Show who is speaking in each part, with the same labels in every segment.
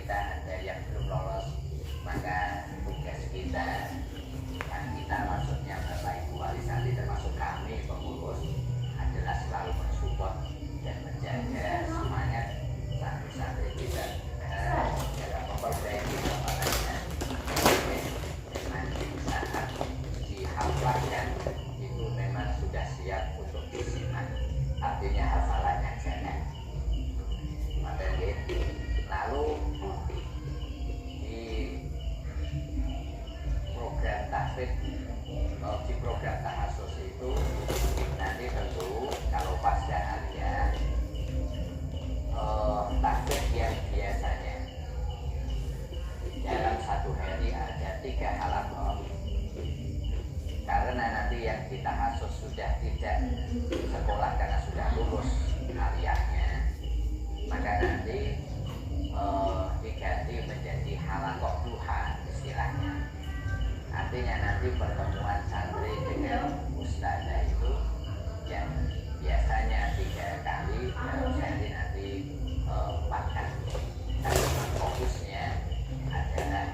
Speaker 1: kita ada yang belum lolos, maka tugas kita, yang kita maksudnya Bapak Ibu Wali Santri termasuk kami pengurus, adalah selalu mensupport dan menjaga semangat santri-santri kita dalam memperbaiki hafalannya. Nanti saat dihafalkan itu memang sudah siap untuk disimak, artinya hafalannya jangan. Lalu di program tahfidz, di program tahasus itu nanti tentu kalau pasca alia tahfidz yang biasanya dalam satu hari ada 3 halakoh, karena nanti yang di tahasus sudah tidak sekolah karena sudah lulus aliyahnya, maka nanti diganti menjadi halakoh duha istilahnya. Artinya nanti pertemuan santri dengan ustazah itu yang biasanya 3 kali dalam sehari nanti 4 kali. Tapi fokusnya adalah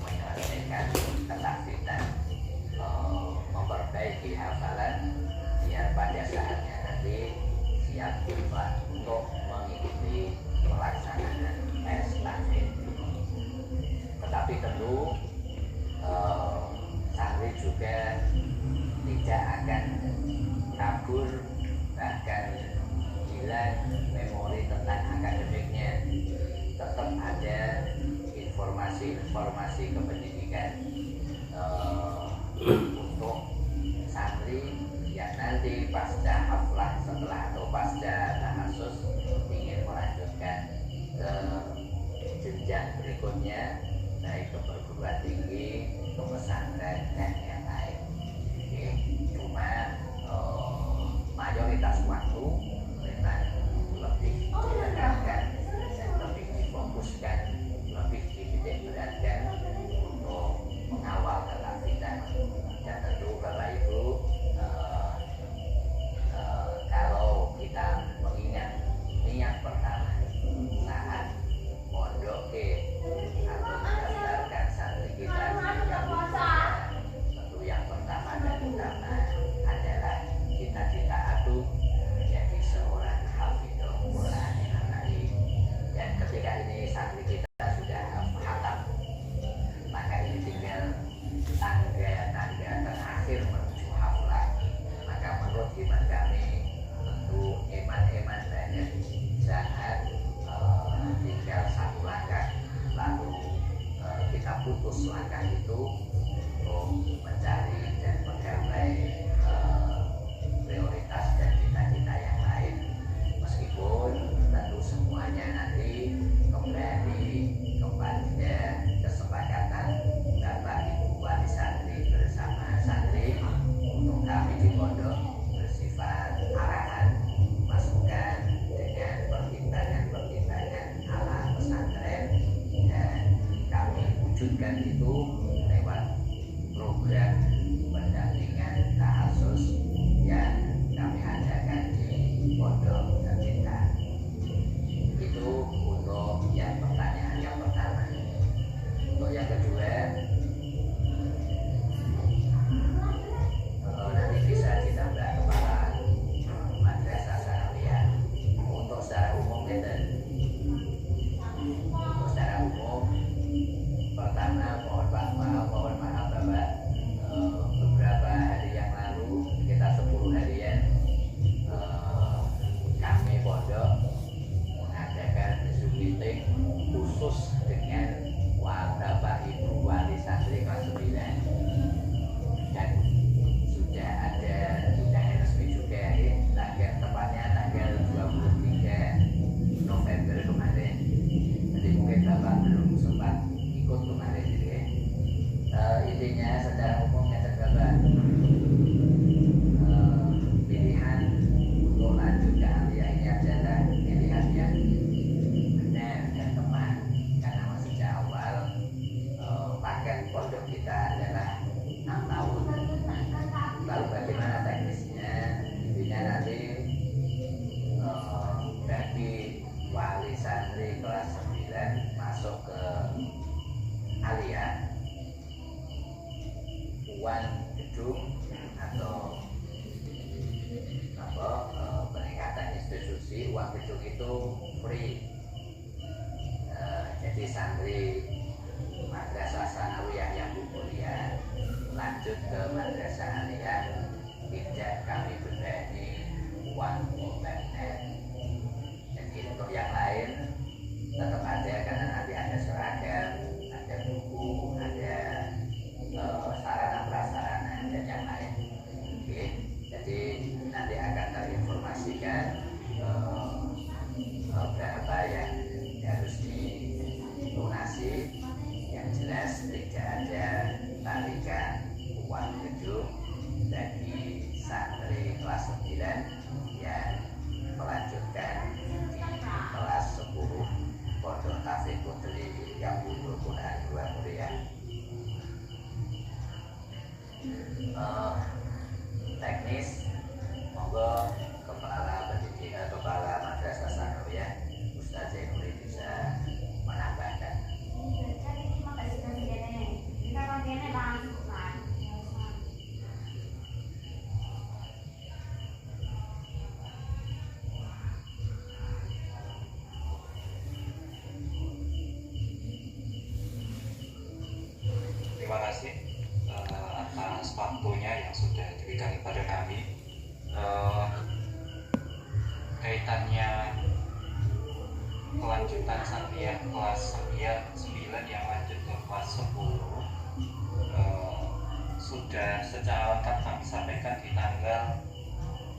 Speaker 1: menyelesaikan ketahfidzan, memperbaiki hafalan biar pada saatnya nanti siap untuk mengikuti pelaksanaan tes tahfidz. Tetapi tentu santri juga tidak akan kabur, bahkan hilang memori tentang akademiknya. Tetap ada informasi kependidikan untuk santri yang nanti pasca haflah setelah atau pasca tahasus ingin melanjutkan ke jenjang berikutnya, baik ke perguruan tinggi, ke pesantren dan yang lain. Cuma mayoritas waktu memang lebih ditekankan dan lebih difokuskan, lebih dititik beratkan untuk mengawal ketahfidzan. Dan tentu Bapak Ibu, kalau kita mengingat niat pertama saat mondok atau mendaftarkan santri kita di tentu yang pertama dan utama adalah cita-cita adu menjadi seorang hafidhul Qur'anil Karim. Dan ketika ini santri kita sudah khatam, maka ini tinggal tangga-tangga terakhir menuju haflah. Maka menurut iman kami tentu eman-eman banyak saat tinggal 1 langkah, lalu kita putus langkah itu untuk mencari dan menggapai prioritas dan cita-cita yang lain. Meskipun tentu semuanya nanti kembali kepada kesepakatan Bapak Ibu Wali Santri bersama santri untuk kami di pondok bersifat arahan, masukan dengan pertimbangan-pertimbangan ala pesantren, dan kami wujudkan itu lewat program pendampingan tahasus yang kami adakan di pondok kita. Itu untuk yang pertanyaan yang pertama. Untuk yang kedua, nanti bisa ditambah kepala madrasah sanawiyah. Untuk secara umum pertama mohon maaf
Speaker 2: kelanjutan Sanriah kelas 9 yang lanjut ke kelas 10 sudah secara lengkap kami sampaikan di tanggal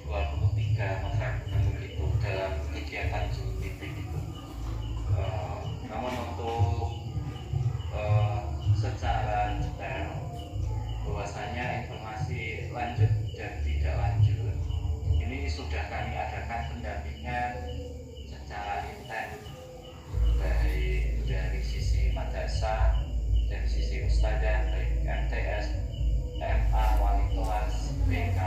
Speaker 2: 23 November itu dalam kegiatan Zoom meeting itu. Namun untuk secara detail bahwasanya informasi lanjut dan tidak lanjut ini sudah kami adakan pendampingan secara intens baik dari sisi madrasah, dari sisi ustadzah, baik MTS, MA, wali kelas, BK,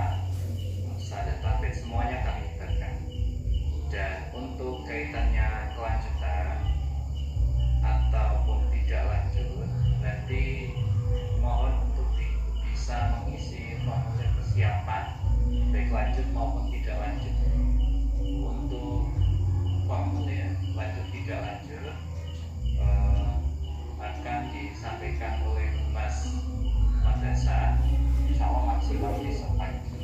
Speaker 2: ustadzah tabib, semuanya kami libatkan. Dan untuk kaitannya kelanjutan ataupun tidak lanjut, nanti mohon untuk bisa mengisi formulir kesiapan baik lanjut maupun tidak lanjut. Untuk formulir lanjut tidak lanjut akan disampaikan oleh Humas Madrasah, insya Allah maksimal besok pagi.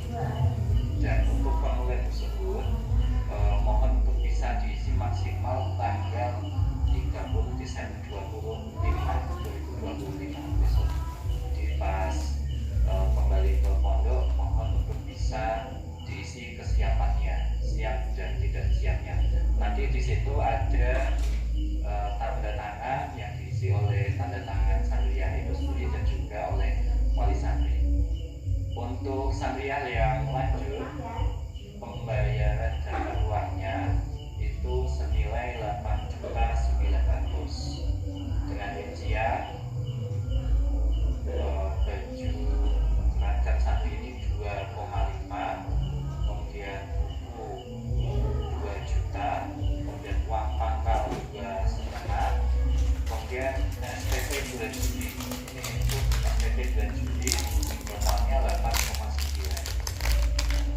Speaker 2: Dan untuk formulir tersebut mohon untuk bisa diisi maksimal tanggal 30 Desember 2025 besok. Jadi pas kembali ke pondok mohon untuk bisa diisi kesiapannya, siap dan tidak siapnya. Nanti di situ ada tanda tangan yang diisi oleh tanda tangan Sanriah itu sendiri dan juga oleh wali santri. Untuk Sanriah yang lanjut, pembayaran dana uangnya itu senilai 8.900.000 dengan rincian baju seragam santri ini 2,5, kemudian buku 2 juta, kemudian uang pangkal 2,5, kemudian SPP bulan Juli, ini untuk SPP bulan Juli totalnya 8,9.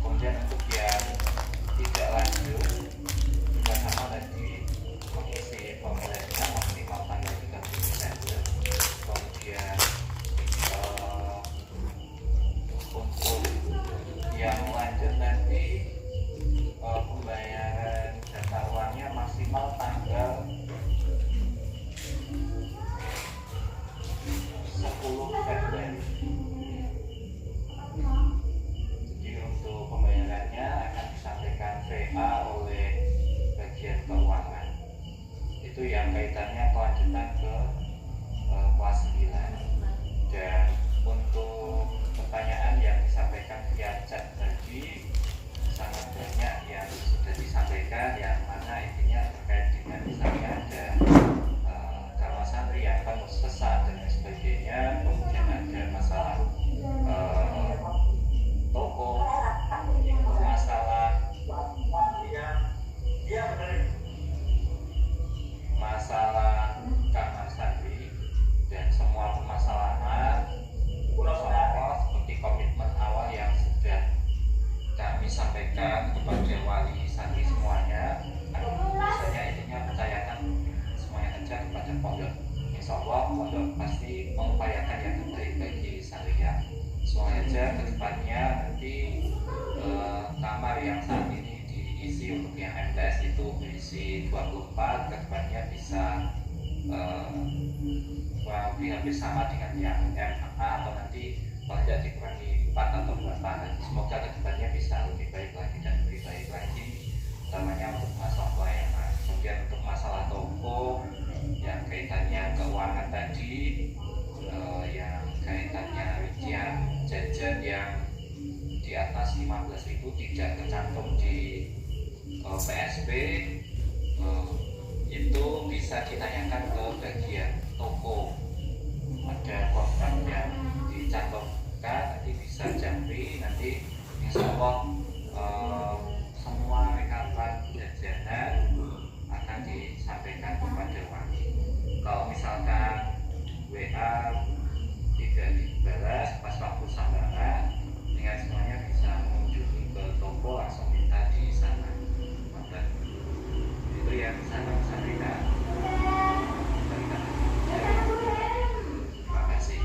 Speaker 2: Kemudian untuk yang tidak lanjut juga sama tadi mengisi formulirnya maksimal tanggal 30 Desember. Kemudian untuk yang lanjut nanti pembayaran data uangnya maksimal tanggal 10 Februari. Jadi untuk pembayarannya akan disampaikan VA oleh bagian keuangan. Itu yang kaitannya kelanjutan ke kelas 9. Dan untuk pertanyaan yang disampaikan via chat tadi sangat banyak yang sudah disampaikan, yang mana intinya terkait dengan misalnya ada kamar santri yang penuh sesak dan sebagainya, kemudian ada masalah toko, masalah kamar santri, dan semua permasalahan seperti komitmen awal yang sudah kami sampaikan kepada wali santri semuanya. Misalnya intinya percayakan semuanya saja kepada pondok. Insya Allah pondok pasti mengupayakan yang terbaik bagi santrinya. Semuanya saja ke depannya nanti kamar yang saat ini diisi untuk yang MTS itu berisi 24, ke depannya bisa kurang lebih hampir sama dengan yang MA atau nanti kalau tidak dikurangi 4 atau berapa. Semoga ke depannya bisa lebih baik lagi dan lebih baik lagi, utamanya untuk masalah pelayanan. Kemudian untuk masalah toko yang kaitannya keuangan tadi, yang kaitannya rincian jajan yang di atas 15.000 tidak tercantum di PSP, itu bisa ditanyakan ke bagian toko. Ada kontrak yang dicantumkan, nanti bisa japri, nanti insya Allah semua rekapan jajanan akan disampaikan kepada wali. Kalau misalkan WA tidak dibalas pas waktu sambangan, dengan semuanya bisa mengunjungi ke toko, langsung minta di sana. Itu yang bisa kami sampaikan. Terima kasih.
Speaker 1: Terima kasih.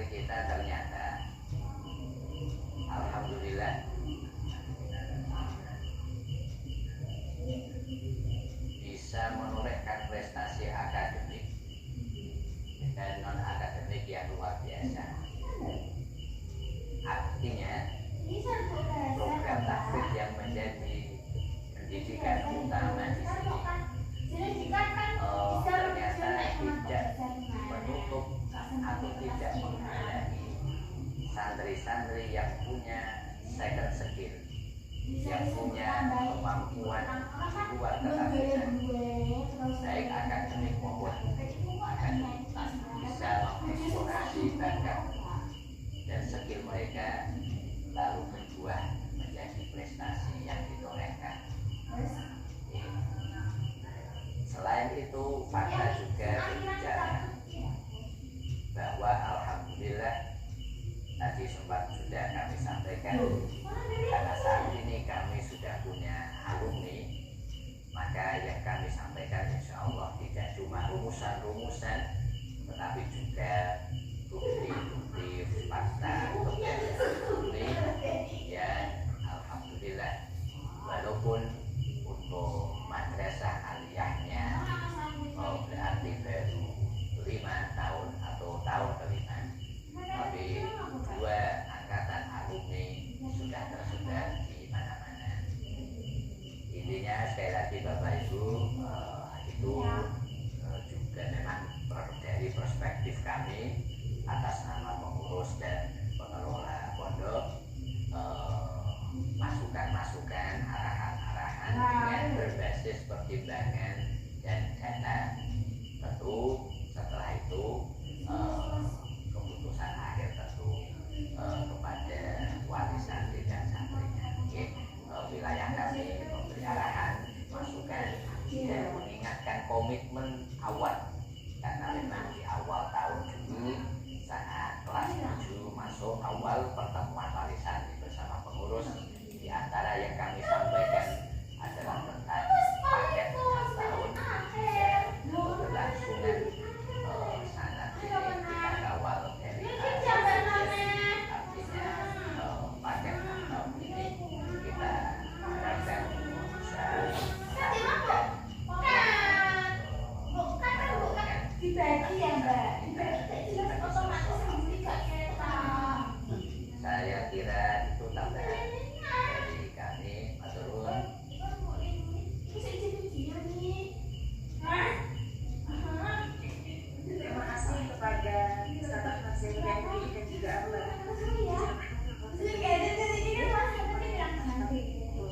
Speaker 1: santri kita ternyata alhamdulillah bisa menorehkan prestasi akademik dan non akademik yang luar biasa. Artinya program tahfiz yang menjadi pendidikan utama di sini ternyata tidak menutup atau tidak menghalangi santri-santri yang punya second skill, yang punya kemampuan luar ketahfizan, baik akademik maupun akademik, bisa mengeksplorasi bakat dan skill mereka lalu berbuah menjadi prestasi yang ditorehkan. Selain itu, fakta juga berbicara bahwa alhamdulillah tadi sempat sudah kami sampaikan, karena saat ini kami sudah punya alumni, maka yang kami sampaikan insya Allah tidak cuma rumusan-rumusan, tetapi juga bukti-bukti fakta bukti ya. Alhamdulillah, walaupun untuk madrasah aliyahnya berarti baru 5 tahun atau tahun kelima, tapi 2 angkatan alumni sudah tersebar di mana-mana. Intinya sekali lagi Bapak Ibu, itu juga memang dari perspektif kami atas nama pengurus dan pengelola pondok, masukan-masukan, arahan-arahan dengan berbasis pertimbangan dan data. Tentu setelah itu keputusan akhir tentu kepada wali santri dan santrinya. Wilayah kami memberi arahan, masukan, dan mengingatkan komitmen awal, karena memang di awal tahun dulu saat kelas 7 masuk awal pertemuan wali santri bersama pengurus, di antara yang kami sampaikan adalah tentang paket tahun dan keberlangsungan sanad ini kita kawal dari artinya paket tahun ini kita harapkan bisa menambahkan saya kira itu tambahan dari kami. Maturun.
Speaker 3: Terima kasih kepada Ustaz Fasil Ghafri dan juga Abah.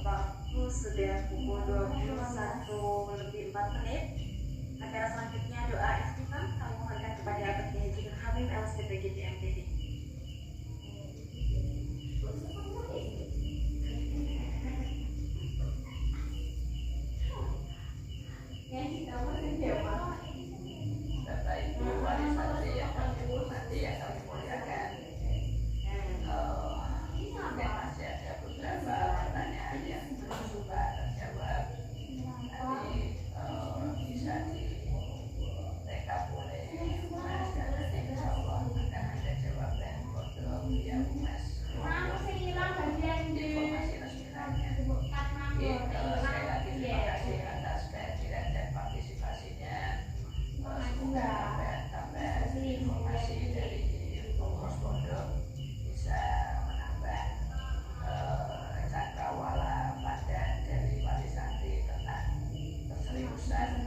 Speaker 3: Waktu sudah pukul 21:04. Acara selanjutnya doa istighfar kami mohonkan kepada Abah Kiai Haji Hamim LCPG MPD.
Speaker 1: Bapak Ibu wali santri yang kami hormati, yang kami muliakan, mungkin masih ada beberapa pertanyaan yang belum sempat terjawab. Nanti bisa direkap oleh Mas, dan nanti insya Allah akan ada jawaban kodok yang Mas informasi resmi lainnya. Sekali lagi terima kasih atas kehadiran dan partisipasinya. Semoga tambah informasi dari pengurus pondok bisa menambah cakrawala pandan dari wali santri tentang keseriusan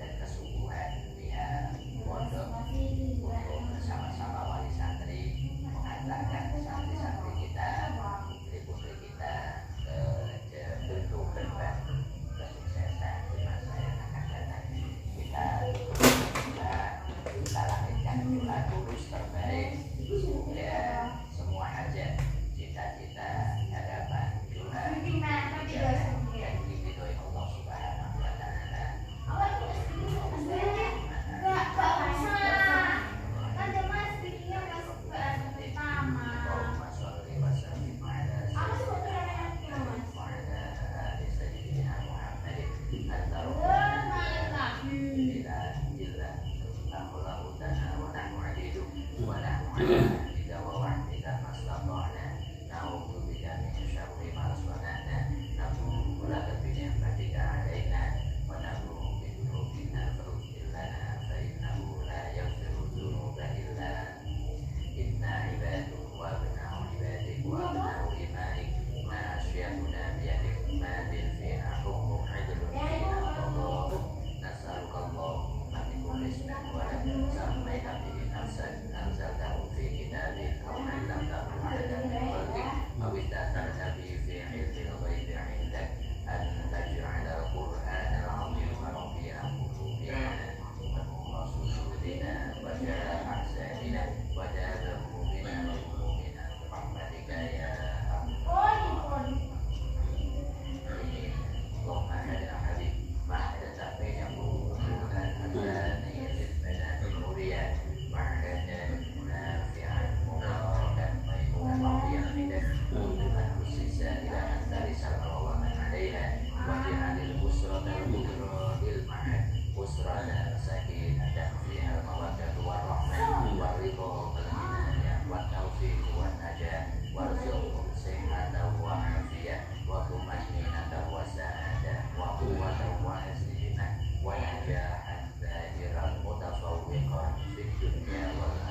Speaker 1: dan kesungguhan pihak pondok untuk bersama-sama wali santri mengantarkan santri-santri kita, putri-putri kita ke bentuk gerbang kesuksesan di masa yang akan datang. Kita lahirkan doa tulus terbaik, semoga semua hajat, cita-cita, harapan, doa dan diridhoi Allah Subhanahu wa Ta'ala. على عهدك ووعدك ما استطعنا نعوذ بك من شر ما صنعنا نبوء لك بنعمتك علينا ونبوء بذنوبنا فاغفر لنا فإنه لا يغفر الذنوب إلا أنت إنا عبادك وأبناء عبادك وأبناء إمائك ما أشياءنا بيدك ماض فينا حكمك عدل فينا قضاؤك نسألك اللهم بكل اسم ولد سميت به نفسك أنزلته في كتابك أو علمته أحدا من خلقك أو استأثرت به في علم الغيب عندك أن تجعل القرآن العظيم ربيع قلوبنا ونور صدورنا وجلاء أحزاننا وذهاب همومنا وغمومنا برحمتك يا أرحم الراحمين. اللهم أهدنا حبيب ما أحدث بينه وبين الأبدان للبنات نوريا وعلنا نافعا مباركا ميمونا مرضيا بدك ومن أسس إلى أن ترث الأرض ومن عليها واجعل البشرى الكبرى للمعاد بشرى سكينة فيها المودة والرحمة والرضا والغنى والتوفيق والنجاة وارزقهم صحة وعافية وطمأنينة وسعادة وقوة وعزيمة ونجاحا ظاهرا متفوقا في الدنيا والآخرة.